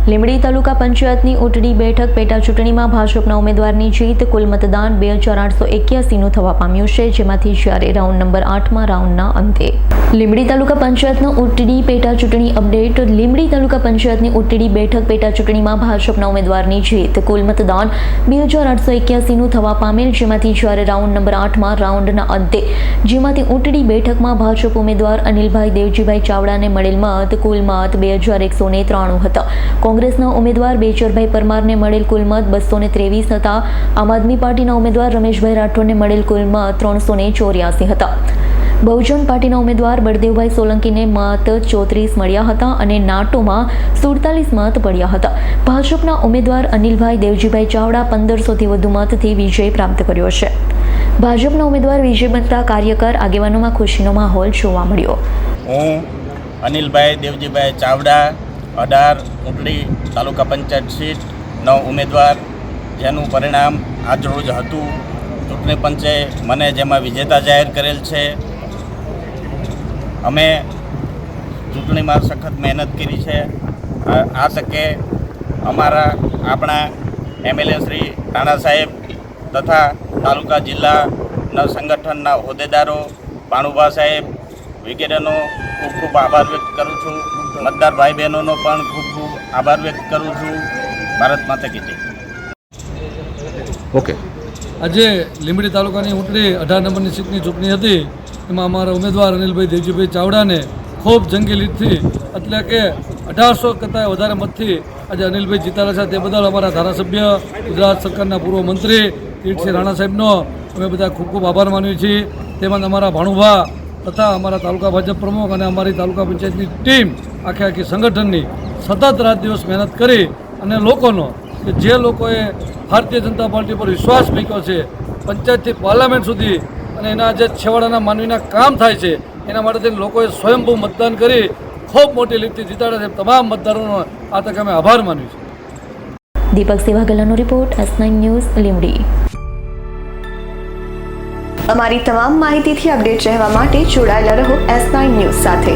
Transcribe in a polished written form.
લીંબડી તાલુકા પંચાયતની ઉટડી બેઠક પેટા ચૂંટણીમાં ભાજપના ઉમેદવારની જીત. કુલ મતદાન 2881નું થવા પામ્યું છે, જેમાંથી જ્યારે રાઉન્ડ નંબર 8માં રાઉન્ડના અંતે લીંબડી તાલુકા પંચાયતનો ઉટડી પેટા ચૂંટણી અપડેટ. લીંબડી તાલુકા પંચાયતની ઉટડી બેઠક પેટા ચૂંટણીમાં ભાજપના ઉમેદવારની જીત. કુલ મતદાન 2881નું થવા પામેલ, જેમાંથી જ્યારે રાઉન્ડ નંબર 8માં રાઉન્ડના અંતે જેમાંથી ઉટડી બેઠકમાં ભાજપ ઉમેદવાર અનિલભાઈ દેવજીભાઈ ચાવડાને મળેલ મત કુલ મત 2193 હતા. કોંગ્રેસના ઉમેદવાર બેચરભાઈ પરમારને મળેલ કુલ મત 223 હતા. આમ આદમી પાર્ટીના ઉમેદવાર રમેશભાઈ રાઠોડને મળેલ કુલ મત 384 હતા. બહુજન પાર્ટીના ઉમેદવાર બળદેવભાઈ સોલંકીને મત 34 મળ્યા હતા અને નાટોમાં 47 મત પડ્યા હતા. ભાજપના ઉમેદવાર અનિલભાઈ દેવજીભાઈ ચાવડા 1500થી વધુ મતથી વિજય પ્રાપ્ત કર્યો છે. ભાજપના ઉમેદવાર વિજય બનતા કાર્યકર આગેવાનોમાં ખુશીનો માહોલ જોવા મળ્યો. હું અનિલભાઈ દેવજીભાઈ ચાવડા 18 ઉટડી તાલુકા પંચાયત સીટનો ઉમેદવાર, જેનું પરિણામ આજરોજ હતું. ચૂંટણી પંચે મને જેમાં વિજેતા જાહેર કરેલ છે. અમે ચૂંટણીમાં સખત મહેનત કરી છે. આ તકે આપણા એમએલએ શ્રી રાણા સાહેબ તથા તાલુકા જિલ્લાના સંગઠનના હોદ્દેદારો પાણુભા સાહેબ વગેરેનો ખૂબ ખૂબ આભાર વ્યક્ત કરું છું. મતદાર ભાઈ બહેનોનો પણ ખૂબ ખૂબ આભાર વ્યક્ત કરું છું. ભારત માતા કી જય. ઓકે, આજે લીંબડી તાલુકાની ઉટડી 18 નંબરની સીટની ચૂંટણી હતી. એમાં અમારા ઉમેદવાર અનિલભાઈ દેવજીભાઈ ચાવડાને ખૂબ જંગી લીડથી, એટલે કે 1800 કરતાં વધારે મતથી આજે અનિલભાઈ જીતાડ્યા છે. તે બદલ અમારા ધારાસભ્ય, ગુજરાત સરકારના પૂર્વ મંત્રી કીર્તિસિંહ રાણા સાહેબનો અમે બધા ખૂબ ખૂબ આભાર માનીએ છીએ. તેમજ અમારા ભાણુભા તથા અમારા તાલુકા ભાજપ પ્રમુખ અને અમારી તાલુકા પંચાયતની ટીમ આખી સંગઠનની સતત રાત દિવસ મહેનત કરી અને લોકોનો કે જે લોકોએ ભારતીય જનતા પાર્ટી પર વિશ્વાસ મૂક્યો છે, પંચાયતથી પાર્લામેન્ટ સુધી અને એના જે છેવાડાના માનવીના કામ થાય છે, એના માટે લોકોએ સ્વયંભૂ મતદાન કરી ખૂબ મોટી લીડથી જીતાડ્યા છે. તમામ મતદારોનો આ તકે અમે આભાર માન્યું છે. દીપક સેવાગલાનો રિપોર્ટ, S9 ન્યૂઝ, લીંબડી. અમારી તમામ માહિતીથી અપડેટ રહેવા માટે જોડાયેલા રહો S9 ન્યૂઝ સાથે.